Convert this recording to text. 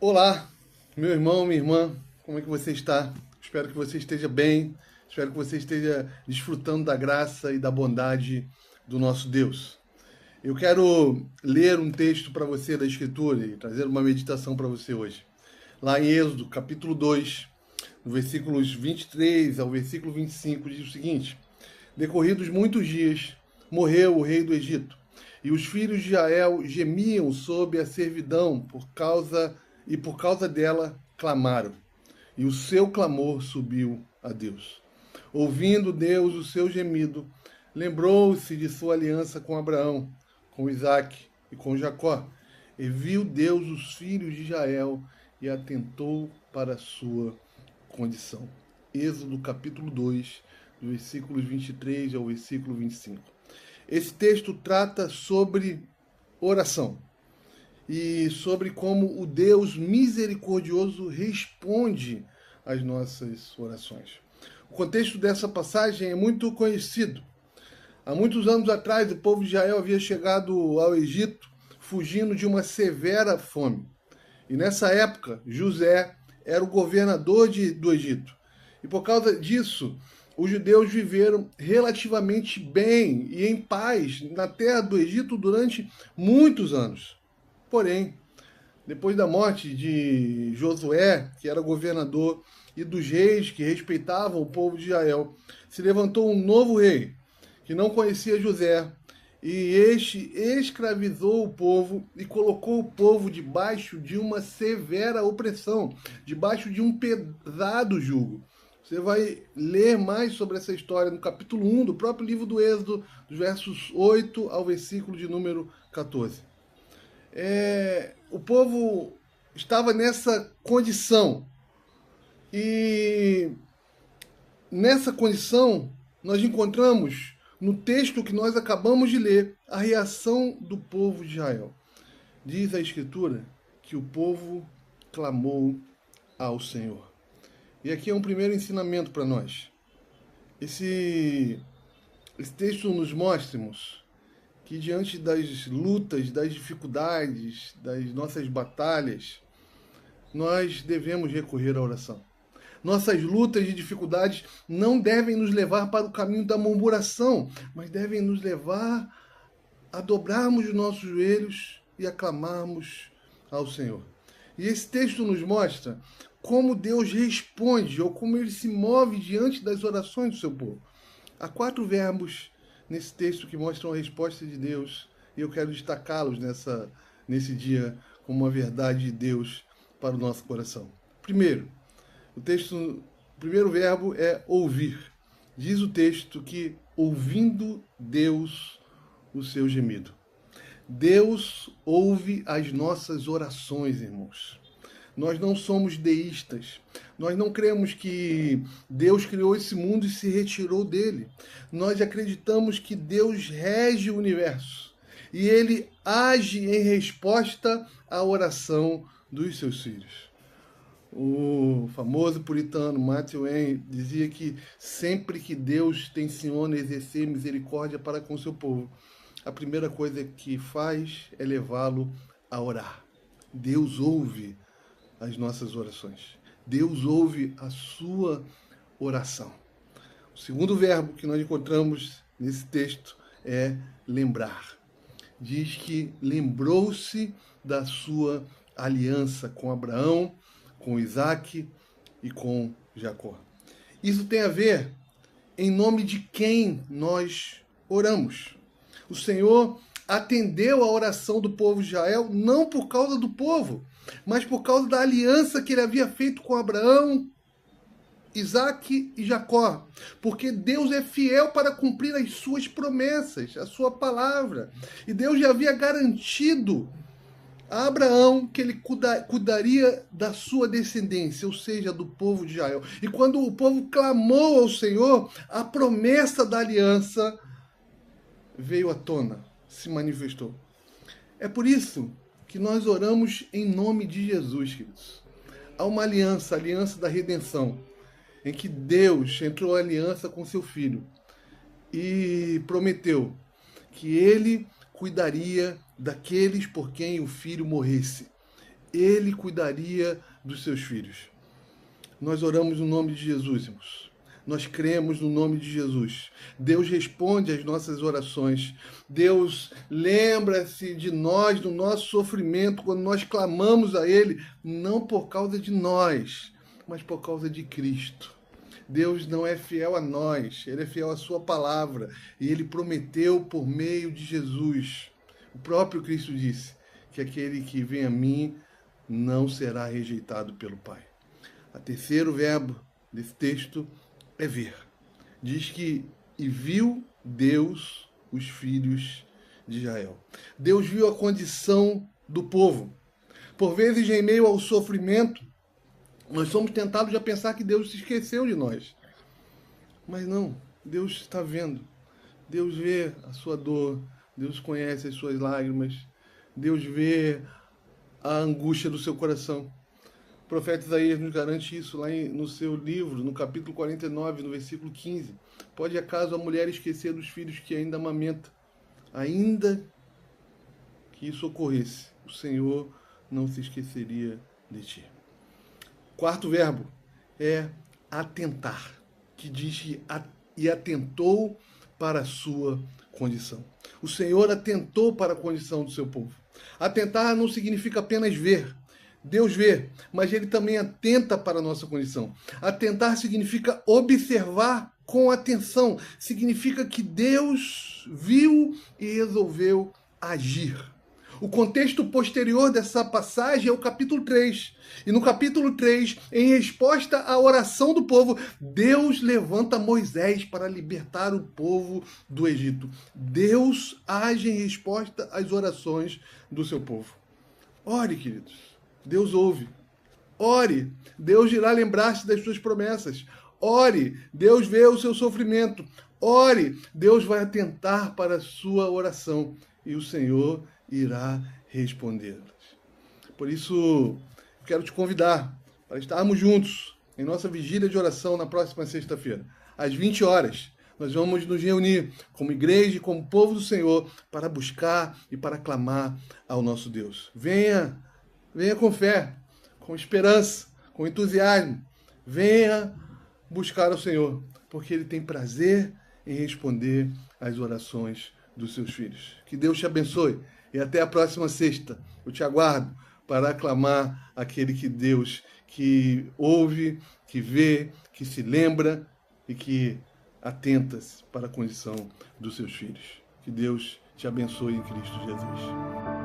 Olá, meu irmão, minha irmã, como é que você está? Espero que você esteja bem, espero que você esteja desfrutando da graça e da bondade do nosso Deus. Eu quero ler um texto para você da Escritura e trazer uma meditação para você hoje. Lá em Êxodo, capítulo 2, no versículos 23 ao versículo 25, diz o seguinte: Decorridos muitos dias, morreu o rei do Egito, e os filhos de Israel gemiam sob a servidão por causa dela clamaram, e o seu clamor subiu a Deus. Ouvindo Deus o seu gemido, lembrou-se de sua aliança com Abraão, com Isaque e com Jacó, e viu Deus os filhos de Israel e atentou para a sua condição. Êxodo capítulo 2, do versículos 23 ao versículo 25. Esse texto trata sobre oração e sobre como o Deus misericordioso responde às nossas orações. O contexto dessa passagem é muito conhecido. Há muitos anos atrás, o povo de Israel havia chegado ao Egito fugindo de uma severa fome. E nessa época, José era o governador do Egito. E por causa disso, os judeus viveram relativamente bem e em paz na terra do Egito durante muitos anos. Porém, depois da morte de Josué, que era governador, e dos reis que respeitavam o povo de Israel, se levantou um novo rei, que não conhecia José, e este escravizou o povo e colocou o povo debaixo de uma severa opressão, debaixo de um pesado jugo. Você vai ler mais sobre essa história no capítulo 1 do próprio livro do Êxodo, dos versos 8 ao versículo de número 14. O povo estava nessa condição. E nessa condição, nós encontramos no texto que nós acabamos de ler a reação do povo de Israel. Diz a Escritura que o povo clamou ao Senhor. E aqui é um primeiro ensinamento para nós. Esse texto nos mostra que diante das lutas, das dificuldades, das nossas batalhas, nós devemos recorrer à oração. Nossas lutas e dificuldades não devem nos levar para o caminho da murmuração, mas devem nos levar a dobrarmos os nossos joelhos e a clamarmos ao Senhor. E esse texto nos mostra como Deus responde ou como ele se move diante das orações do seu povo. Há 4 verbos nesse texto que mostram a resposta de Deus e eu quero destacá-los nesse dia como uma verdade de Deus para o nosso coração. Primeiro, o primeiro verbo é ouvir. Diz o texto que ouvindo Deus o seu gemido. Deus ouve as nossas orações, irmãos. Nós não somos deístas. Nós não cremos que Deus criou esse mundo e se retirou dele. Nós acreditamos que Deus rege o universo e ele age em resposta à oração dos seus filhos. O famoso puritano Matthew Henry dizia que sempre que Deus tenciona exercer misericórdia para com seu povo, a primeira coisa que faz é levá-lo a orar. Deus ouve as nossas orações. Deus ouve a sua oração. O segundo verbo que nós encontramos nesse texto é lembrar. Diz que lembrou-se da sua aliança com Abraão, com Isaque e com Jacó. Isso tem a ver em nome de quem nós oramos. O Senhor atendeu a oração do povo de Israel não por causa do povo, mas por causa da aliança que ele havia feito com Abraão, Isaque e Jacó. Porque Deus é fiel para cumprir as suas promessas, a sua palavra. E Deus já havia garantido a Abraão que ele cuidaria da sua descendência, ou seja, do povo de Israel. E quando o povo clamou ao Senhor, a promessa da aliança veio à tona, se manifestou. É por isso que nós oramos em nome de Jesus, queridos. Há uma aliança, a aliança da redenção, em que Deus entrou em aliança com seu Filho e prometeu que ele cuidaria daqueles por quem o Filho morresse. Ele cuidaria dos seus filhos. Nós oramos no nome de Jesus, irmãos. Nós cremos no nome de Jesus. Deus responde às nossas orações. Deus lembra-se de nós, do nosso sofrimento, quando nós clamamos a Ele, não por causa de nós, mas por causa de Cristo. Deus não é fiel a nós, Ele é fiel à sua palavra. E Ele prometeu por meio de Jesus. O próprio Cristo disse que aquele que vem a mim não será rejeitado pelo Pai. O terceiro verbo desse texto é ver. Diz que, e viu Deus os filhos de Israel. Deus viu a condição do povo. Por vezes, em meio ao sofrimento, nós somos tentados a pensar que Deus se esqueceu de nós. Mas não, Deus está vendo. Deus vê a sua dor, Deus conhece as suas lágrimas, Deus vê a angústia do seu coração. O profeta Isaías nos garante isso lá no seu livro, no capítulo 49, no versículo 15. Pode acaso a mulher esquecer dos filhos que ainda amamenta? Ainda que isso ocorresse, o Senhor não se esqueceria de ti. Quarto verbo é atentar, que diz que e atentou para a sua condição. O Senhor atentou para a condição do seu povo. Atentar não significa apenas ver. Deus vê, mas Ele também atenta para a nossa condição. Atentar significa observar com atenção. Significa que Deus viu e resolveu agir. O contexto posterior dessa passagem é o capítulo 3. E no capítulo 3, em resposta à oração do povo, Deus levanta Moisés para libertar o povo do Egito. Deus age em resposta às orações do seu povo. Ore, queridos. Deus ouve. Ore. Deus irá lembrar-se das suas promessas. Ore. Deus vê o seu sofrimento. Ore. Deus vai atentar para a sua oração. E o Senhor irá respondê-las. Por isso, quero te convidar para estarmos juntos em nossa vigília de oração na próxima sexta-feira, às 20 horas. Nós vamos nos reunir como igreja e como povo do Senhor para buscar e para clamar ao nosso Deus. Venha com fé, com esperança, com entusiasmo. Venha buscar ao Senhor, porque Ele tem prazer em responder às orações dos seus filhos. Que Deus te abençoe e até a próxima sexta. Eu te aguardo para aclamar aquele que Deus, que ouve, que vê, que se lembra e que atenta-se para a condição dos seus filhos. Que Deus te abençoe em Cristo Jesus.